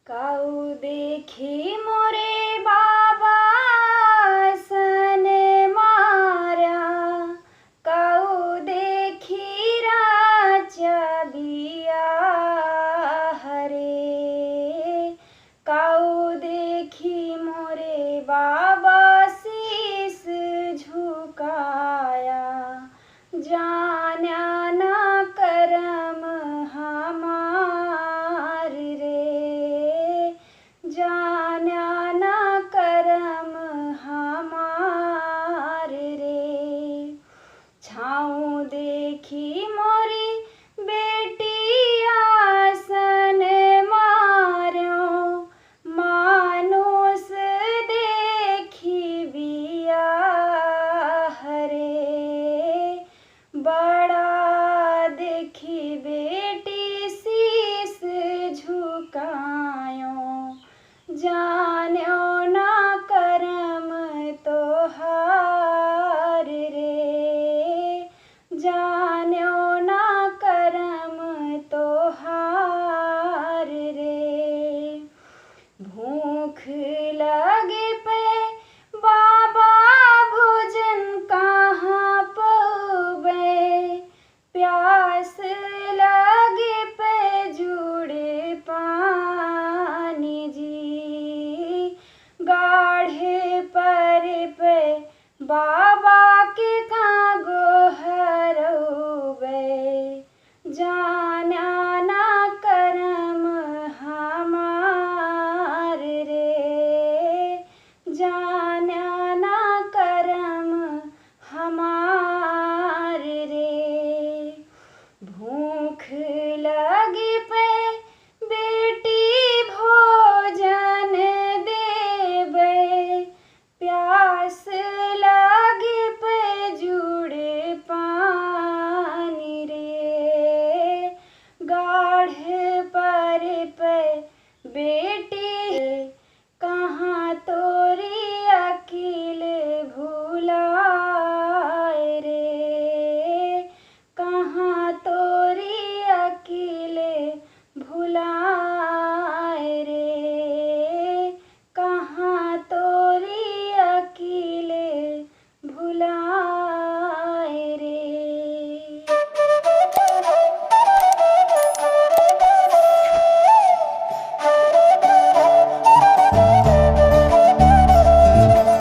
काऊ देखी मोरे बाबा सन मारा, काऊ देखी राजा बिया हरे, काऊ देखी मोरे बाबा शीस झुकाया, जाना ना करम हमार रे, जाना ना करम हमार रे। छाऊं देखी मोरी बेटी आसन मार्यो, मानुष देखी बिया हरे, बड़ा देखी बेटी शीस झुकायो, जान्यो ना करम तोहार रे, जान्यो ना करम तोहार रे। भूख लगे पे बाबा भोजन कहाँ पवे, प्यास लगे पे जुड़े पानी जी, गाढ़े पर पे बाबा के कागो हरवे, जाना ना करम हमार रे, जाना ना करम हमार रे। भूख लगी पे बेटी भोजन देवे, प्यास लगी पे जुड़े पानी रे, गाढ़े पर पे बेटी, कहाँ तोरी अकील भुलाए रे, कहाँ तोरी अकील भुलाए रे, कहाँ तोरी अकील भुलाए।